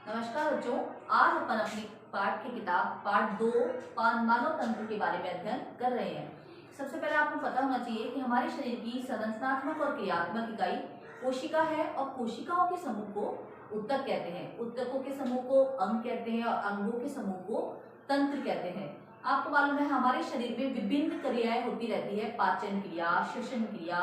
नमस्कार बच्चों, आज अपन अपनी पाठ की किताब पाठ 2 मानव तंत्र के बारे में अध्ययन कर रहे हैं। सबसे पहले आपको पता होना चाहिए कि हमारे शरीर की संरचनात्मक और क्रियात्मक इकाई कोशिका है और कोशिकाओं के समूह को ऊतक कहते हैं, ऊतकों के समूह को अंग कहते हैं और अंगों के समूह को तंत्र कहते हैं। आपको मालूम है हमारे शरीर में विभिन्न क्रियाएं होती रहती है, पाचन क्रिया, श्वसन क्रिया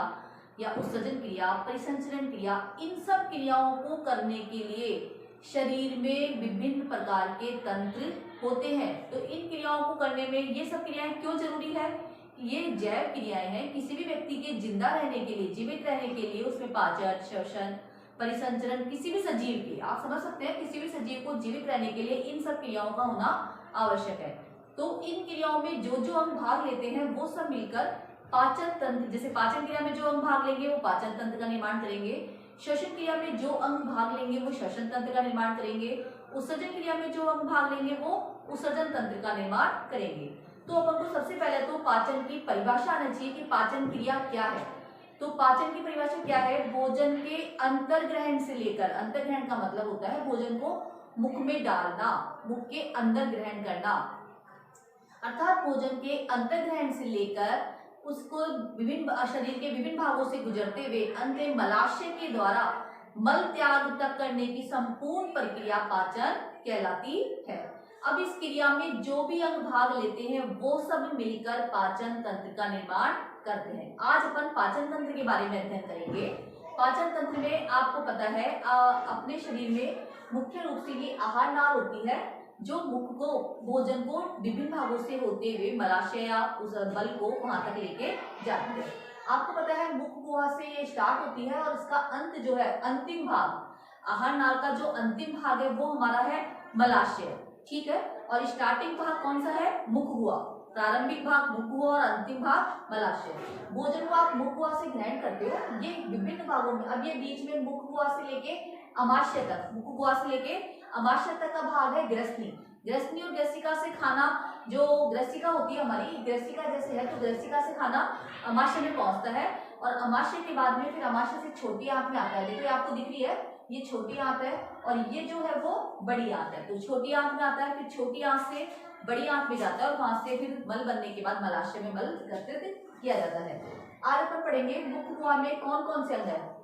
या उत्सर्जन क्रिया, परिसंचरण क्रिया। इन सब क्रियाओं को करने के लिए शरीर में विभिन्न प्रकार के तंत्र होते हैं। तो इन क्रियाओं को करने में ये सब क्रियाएं क्यों जरूरी है? ये जैव क्रियाएं हैं। किसी भी व्यक्ति के जिंदा रहने के लिए, जीवित रहने के लिए उसमें पाचन, श्वसन, परिसंचरण, किसी भी सजीव की, आप समझ सकते हैं, किसी भी सजीव को जीवित रहने के लिए इन सब क्रियाओं का होना आवश्यक है। तो इन क्रियाओं में जो जो अंग भाग लेते हैं वो सब मिलकर पाचन तंत्र, जैसे पाचन क्रिया में जो अंग भाग लेंगे वो पाचन तंत्र का निर्माण करेंगे, श्वसन क्रिया में जो अंग भाग लेंगे वो श्वसन तंत्र का निर्माण करेंगे, उत्सर्जन क्रिया में जो अंग भाग लेंगे वो उत्सर्जन तंत्र का निर्माण करेंगे। तो अपन को सबसे पहले तो पाचन की परिभाषा आना चाहिए कि पाचन क्रिया क्या है। तो पाचन की परिभाषा क्या है? भोजन के अंतर्ग्रहण से लेकर, अंतर्ग्रहण का मतलब होता है भोजन को मुख में डालना, मुख के अंदर ग्रहण करना, अर्थात भोजन के अंतर्ग्रहण से लेकर उसको विभिन्न शरीर के विभिन्न भागों से गुजरते हुए अंत में मलाशय के द्वारा मल त्याग तक करने की संपूर्ण प्रक्रिया पाचन कहलाती है। अब इस क्रिया में जो भी अंग भाग लेते हैं वो सब मिलकर पाचन तंत्र का निर्माण करते हैं। आज अपन पाचन तंत्र के बारे में अध्ययन करेंगे। पाचन तंत्र में आपको पता है अपने शरीर में मुख्य रूप से ये आहार नाल होती है जो मुख को, भोजन को विभिन्न भागों से होते हुए मलाशय या उस बल को वहां तक लेके जाती है। आपको पता है मुख गुहा से ये स्टार्ट होती है और इसका अंत जो है, अंतिम भाग, आहार नाल का जो अंतिम भाग है वो हमारा है मलाशय, ठीक है। और स्टार्टिंग भाग कौन सा है? मुख गुहा। प्रारंभिक भाग मुख गुहा और अंतिम भाग मलाशय। भोजन को आप मुख गुहा से ग्रहण करते हो, ये विभिन्न भागों में, अब ये बीच में मुख गुहा से लेके अमाशय तक, मुख गुहा से लेके अमाशय तक का भाग है ग्रसनी। ग्रसनी और ग्रसिका से खाना, जो ग्रसिका होती है हमारी, ग्रसिका जैसे है तो ग्रसिका से खाना अमाशय में पहुंचता है और अमाशय के बाद में फिर अमाशय से छोटी आंत में आता है। देखिए आपको दिख रही है, ये छोटी आंत है और ये जो है वो बड़ी आंत है। तो छोटी आंत में आता है, फिर छोटी आंत से बड़ी आंत में जाता है और वहां से फिर मल बनने के बाद मलाशय में मल एकत्रित किया जाता है। आज अपन पढ़ेंगे मुख गुहा में कौन कौन से अंग है।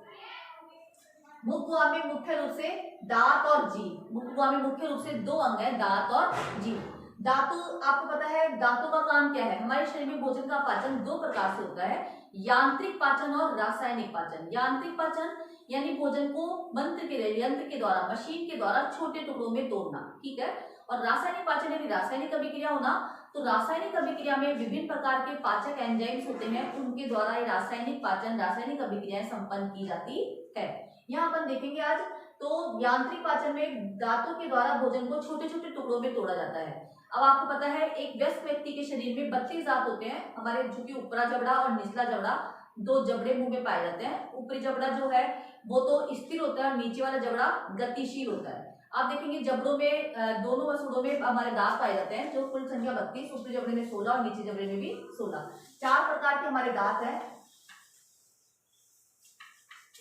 मुख गुहा में मुख्य रूप से दांत और जीभ। मुख गुहा में मुख्य रूप से दो अंग है, दांत और जीभ। दांतों, आपको पता है दांतों का काम क्या है? हमारे शरीर में भोजन का पाचन दो प्रकार से होता है, यांत्रिक पाचन और रासायनिक पाचन। यांत्रिक पाचन यानी भोजन को यंत्र के द्वारा, मशीन के द्वारा छोटे टुकड़ों में तोड़ना, ठीक है। और रासायनिक पाचन यानी रासायनिक अभिक्रिया होना। तो रासायनिक अभिक्रिया में विभिन्न प्रकार के पाचक एंजाइम्स होते हैं, उनके द्वारा ये रासायनिक पाचन, रासायनिक अभिक्रियाएं संपन्न की जाती है। यहाँ अपन देखेंगे आज। तो यांत्रिक पाचन में दांतों के द्वारा भोजन को छोटे छोटे टुकड़ों में तोड़ा जाता है। अब आपको पता है एक व्यस्क व्यक्ति के शरीर में 32 दांत होते हैं हमारे, जो कि ऊपरा जबड़ा और निचला जबड़ा, दो जबड़े मुंह में पाए जाते हैं। ऊपरी जबड़ा जो है वो तो स्थिर होता है और नीचे वाला जबड़ा गतिशील होता है। आप देखेंगे जबड़ों में, दोनों वसूड़ों में हमारे दांत पाए जाते हैं, जो कुल संख्या 32, ऊपरी जबड़े में 16 और नीचे जबड़े में भी 16। 4 प्रकार के हमारे दांत है,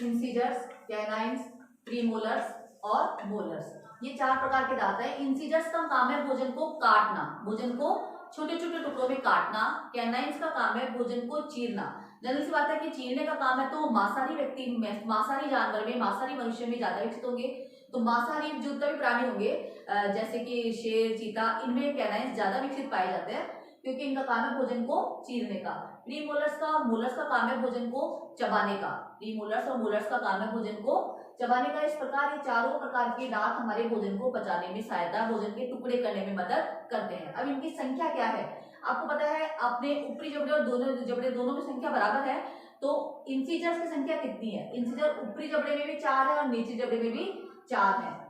इंसिजर्स, कैनाइन्स, प्रीमोलर्स और मोलर्स। ये 4 प्रकार के दांत है। इंसिजर्स का काम है भोजन को काटना, भोजन को छोटे छोटे टुकड़ों में काटना। कैनाइन्स का काम है भोजन को चीरना। जनरल सी बात है कि चीरने का काम है तो मांसाहारी व्यक्ति में, मांसाहारी जानवर में, मांसाहारी मनुष्य में ज्यादा विकसित होंगे। तो मांसाहारी जितने भी प्राणी होंगे, जैसे कि शेर, चीता, इनमें कैनाइन्स ज्यादा विकसित पाए जाते हैं क्योंकि इनका काम है भोजन को चीरने का। प्रीमोलर्स का, मोलर्स का काम है भोजन को चबाने का। प्रीमोलर्स और मोलर्स का काम है भोजन को चबाने का। इस प्रकार ये चारों प्रकार के दांत हमारे भोजन को पचाने में सहायता, भोजन के टुकड़े करने में मदद करते हैं। अब इनकी संख्या क्या है? आपको पता है अपने ऊपरी जबड़े और दोनों जबड़े, दोनों में संख्या बराबर है। तो इंसिजर्स की संख्या कितनी है? इंसिजर ऊपरी जबड़े में भी 4 है और नीचे जबड़े में भी 4 है।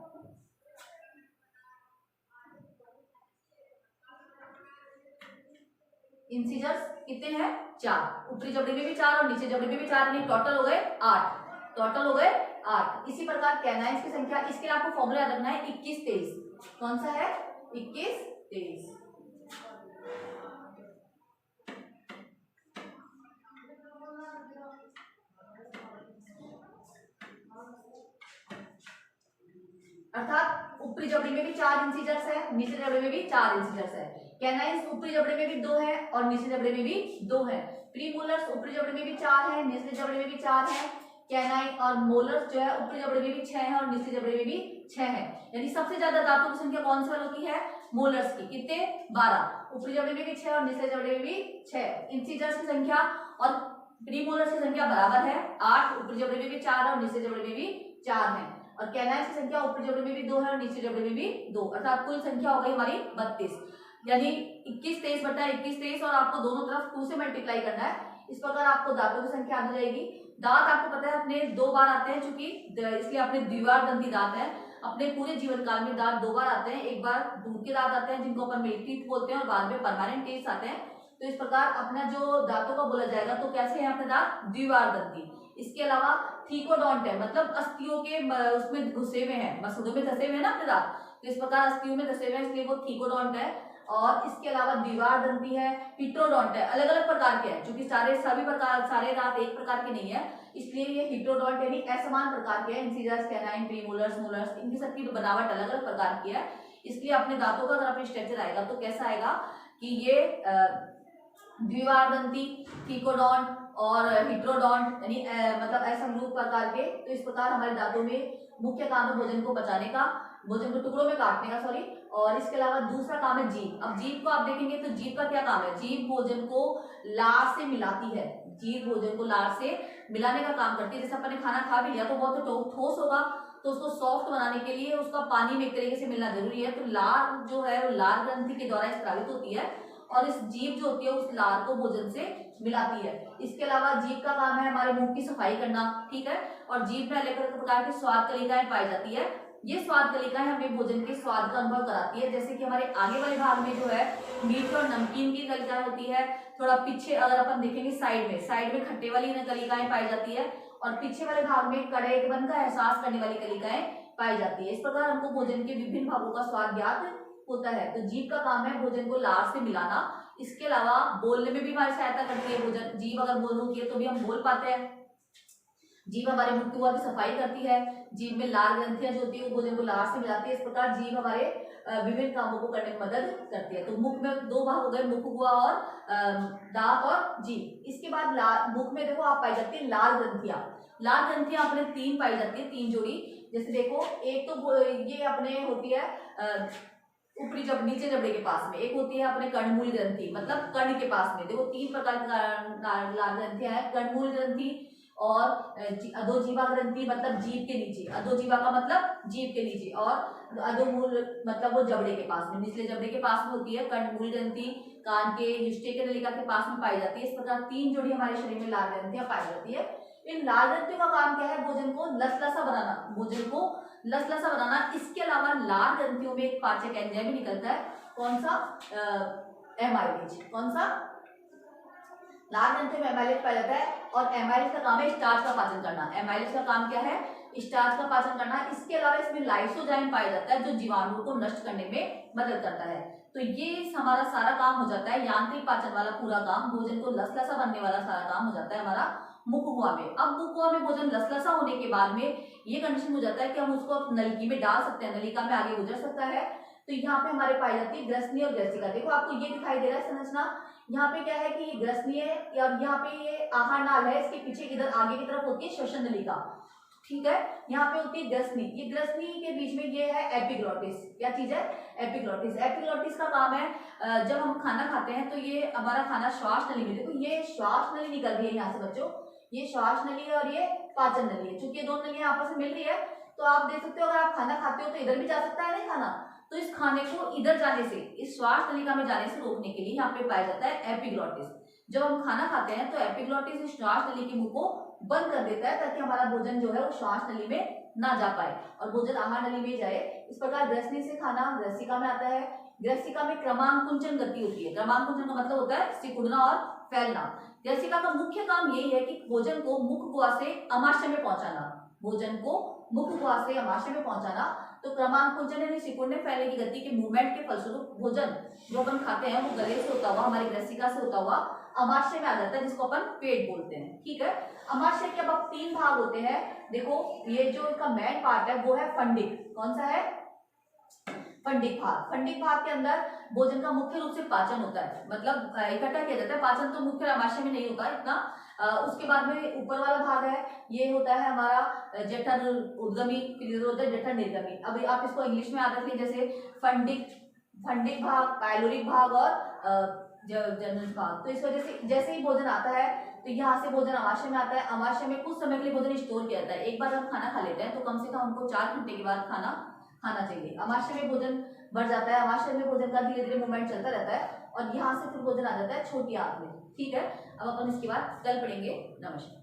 इंसिजर्स कितने हैं? 4। ऊपरी जबड़े में भी 4 और नीचे जबड़े में भी 4, यानी टोटल हो गए 8। टोटल हो गए 8। इसी प्रकार कैनाइन्स की संख्या, इसके लिए आपको फॉर्मूला याद रखना है 21-23। कौन सा है? 21-23। अर्थात ऊपरी जबड़े में भी 4 इंसीजर्स है, नीचे जबड़े में भी 4 इंसीजर्स है। कैनाइन्स ऊपरी जबड़े में भी 2 है और नीचे जबड़े में भी 2 है। प्रीमोलर्स ऊपरी जबड़े में भी 4 है, निचले जबड़े में भी 4 है। कैनाइन और मोलर्स जो है ऊपरी जबड़े में भी 6 है और निचले जबड़े में भी 6 है। यानी सबसे ज्यादा दांतों की संख्या कौन से वालों की है? मोलर्स की। कितने? 12। ऊपरी जबड़े में भी 6 और निचले जबड़े में भी 6। इंसीजर्स की संख्या और प्रीमोलर्स की संख्या बराबर है, 8। ऊपरी जबड़े में भी 4 है और निचले जबड़े में भी 4 है। और कैनाइन्स की संख्या ऊपरी जबड़े में भी 2 है और नीचे जबड़े में भी 2, अर्थात कुल संख्या हो गई हमारी 32। यानी 21 23 बटा 21 23 और आपको दोनों तरफ 2 से मल्टीप्लाई करना है। इस प्रकार आपको दांतों की संख्या आ जाएगी। दांत आपको पता है अपने 2 बार आते हैं, चूंकि इसलिए अपने द्विवारदंती दांत है। अपने पूरे जीवन काल में दांत 2 बार आते हैं, एक बार दूध के दांत आते हैं जिनको अपन मिल्क टीथ बोलते हैं और बाद में परमानेंट टीथ आते हैं। तो इस प्रकार अपना जो दांतों का बोला जाएगा तो कैसे है अपने दांत? द्विवारदंती। इसके अलावा थीकोडोंट है, मतलब अस्थियों के उसमें घुसे हुए हैं, मसूड़ों में धसे हुए हैं ना अपने दांत, तो इस प्रकार अस्थियों में धसे हुए हैं, इसलिए वो थीकोडोंट है। और इसके अलावा द्विवारदंती है, हिट्रोडोंट है, अलग अलग प्रकार के हैं, क्योंकि सभी प्रकार सारे दांत एक प्रकार के नहीं है, इसलिए ये हिट्रोडोंट यानी असमान प्रकार के हैं। इंसीजर्स, कैनाइन, प्रीमोलर्स, मोलर्स, इनकी सबकी बनावट अलग अलग प्रकार की है। इसलिए अपने दांतों का अगर अपने स्ट्रक्चर आएगा तो कैसा आएगा कि ये द्विवारदंती, थीकोडोंट और हिट्रोडोंट यानी मतलब असमरूप प्रकार के। तो इस प्रकार हमारे दांतों में मुख्य काम है भोजन को बचाने का, भोजन को टुकड़ों में काटने का, सॉरी। और इसके अलावा दूसरा काम है जीभ। अब जीभ को आप देखेंगे तो जीभ का क्या काम है? जीभ भोजन को लार से मिलाती है, जीभ भोजन को लार से मिलाने का काम करती है। जैसे अपन ने खाना खा भी लिया तो बहुत तो ठोस होगा, तो उसको सॉफ्ट बनाने के लिए उसका पानी में एक तरीके से मिलना जरूरी है। तो लार जो है वो लार ग्रंथि के द्वारा स्रावित होती है और इस जीभ जो होती है उस लार को भोजन से मिलाती है। इसके अलावा जीभ का काम है हमारे मुंह की सफाई करना, ठीक है। और जीभ में अलग अलग प्रकार की स्वाद कलिकाएं पाई जाती है। ये स्वाद कलिकाएं हमें भोजन के स्वाद का अनुभव कराती है। जैसे कि हमारे आगे वाले भाग में जो है मीठे और नमकीन की कलिकाएं होती है। थोड़ा पीछे अगर अपन देखेंगे साइड में खट्टे वाली कलिकाएं पाई जाती है और पीछे वाले भाग में कड़ेपन का एहसास करने वाली कलिकाएं पाई जाती है। इस प्रकार हमको भोजन के विभिन्न भागों का स्वाद ज्ञात होता है। तो जीभ का काम है भोजन को लार से मिलाना। इसके अलावा बोलने में भी हमारी सहायता करती है भोजन। जीभ अगर बोल होती है तो भी हम बोल पाते हैं। जीभ हमारे मुख की हुआ की सफाई करती है। जीभ में लार ग्रंथियां जो होती है वो भोजन को लार से मिलाती है। इस प्रकार जीभ हमारे विभिन्न कामों को करने में मदद करती है। तो मुख में 2 भाग हो गए, मुख हुआ और दांत और जीभ। इसके बाद मुख में देखो आप पाई जाती है लार ग्रंथियां। लार ग्रंथियां अपने 3 पाई जाती है, 3 जोड़ी। जैसे देखो एक तो ये अपने होती है ऊपरी जब नीचे जबड़े के पास में, एक होती है अपने कर्णमूल ग्रंथि, मतलब कर्ण के पास में। देखो 3 प्रकार की लार ग्रंथियां हैं, कर्णमूल ग्रंथि और अधोजीवा ग्रंथि मतलब जीभ के नीचे, अधोजीवा का मतलब जीभ के नीचे, और अधोमूल मतलब वो जबड़े के पास में, निचले जबड़े के पास में होती है। कर्णमूल ग्रंथि कान के युष्टे के नलिका के पास में पाई जाती है। इस प्रकार 3 जोड़ी हमारे शरीर में लार ग्रंथियां पाई जाती है। इन लार ग्रंथियों का काम क्या है? भोजन को लसलसा बनाना, भोजन को लसलसा बनाना। इसके अलावा लार ग्रंथियों में एक पाचक एंजाइम भी निकलता है, कौन सा? एमाइलेज। कौन सा? लार ग्रंथियों में एमाइलेज पाया जाता है और एमाइलेज का काम है स्टार्च का पाचन करना। एमाइलेज का काम क्या है? स्टार्च का पाचन करना। इसके अलावा इसमें लाइसोजाइम पाया जाता है जो जीवाणुओं को नष्ट करने में मदद करता है। तो ये हमारा सारा काम हो जाता है, यांत्रिक पाचन वाला पूरा काम, भोजन को लसलसा बनने वाला सारा काम हो जाता है हमारा मुखगुआ में। अब मुखगुआ में भोजन लसलसा होने के बाद में ये कंडीशन हो जाता है कि हम उसको नलिका में डाल सकते हैं, नलिका में आगे गुजर सकता है। तो यहाँ पे हमारे पाई जाती है ग्रसनी और ग्रसिका। देखो आपको ये दिखाई दे रहा है संरचना। यहाँ पे क्या है कि ये ग्रसनी है और यहाँ पे ये आहार नाल है, इसके पीछे इधर आगे की तरफ होती है श्वसन नलिका, ठीक है। यहाँ पे होती है ग्रसनी। ये ग्रसनी के बीच में ये है एपिग्लोटिस। क्या चीज है? एपिग्लोटिस। एपिग्लोटिस का काम है जब हम खाना खाते हैं तो ये हमारा खाना श्वास नली में, देखो ये श्वास नली निकल रही है यहाँ से बच्चों, ये श्वास नली है और ये पाचन नली है। चूंकि ये दोनों नलियां आपस में मिल रही है तो आप देख सकते हो अगर आप खाना खाते हो तो इधर भी जा सकता है नहीं खाना, तो इस खाने को इधर जाने से, इस श्वास नलिका में जाने से रोकने के लिए यहाँ पे पाया जाता है एपिग्लोटिस। जब हम खाना खाते हैं तो एपिग्लोटिस इस श्वास नली के मुंह को बंद कर देता है ताकि हमारा भोजन जो है वो श्वास नली में ना जा पाए और भोजन आहार नली में जाए। इस प्रकार ग्रसनी से खाना ग्रसिका में आता है। ग्रसिका में क्रमांकुंचन गति होती है। क्रमांकुंचन का मतलब होता है सिकुड़ना और फैलना। ग्रसिका का मुख्य काम यही है कि भोजन को मुखगुआ से अमाशय में पहुंचाना, भोजन को मुखगुआ से अमाशय में पहुंचाना। तो क्रमांकुंचन यानी सिकुड़ने फैलने की गति के मूवमेंट के फलस्वरूप भोजन जो अपन खाते हैं वो गले से होता हुआ, हमारी ग्रसिका से होता हुआ अमाशय में आ जाता है, जिसको अपन पेट बोलते हैं, ठीक है। अमाशय के अब 3 भाग होते हैं। देखो ये जो इसका मेन पार्ट है वो है फंडिक। कौन सा है? फंडिक भाग। फंडिक भाग के अंदर भोजन का मुख्य रूप से पाचन होता है, मतलब इकट्ठा किया जाता है। पाचन तो मुख्य अमाशय में नहीं होता इतना। उसके बाद में ऊपर वाला भाग है, ये होता है हमारा जठर उद्गमी, फिर इधर होता है जठर निर्गमी। अब आप इसको इंग्लिश में याद रखिए, जैसे फंडिक भाग, पाइलोरिक भाग और जनरल भाग। तो इस वजह से जैसे ही भोजन आता है तो यहाँ से भोजन अमाशय में आता है। अमाशय में कुछ समय के लिए भोजन स्टोर किया जाता है। एक बार हम खाना खा लेते हैं तो कम से कम हमको 4 घंटे के बाद खाना खाना चाहिए। अमाशय में भोजन बढ़ जाता है, अमाशय में भोजन का धीरे धीरे मूवमेंट चलता रहता है और यहाँ से फिर भोजन आ जाता है छोटी आंत में। ठीक है, अब अपन इसके बाद कल पढ़ेंगे। नमस्कार।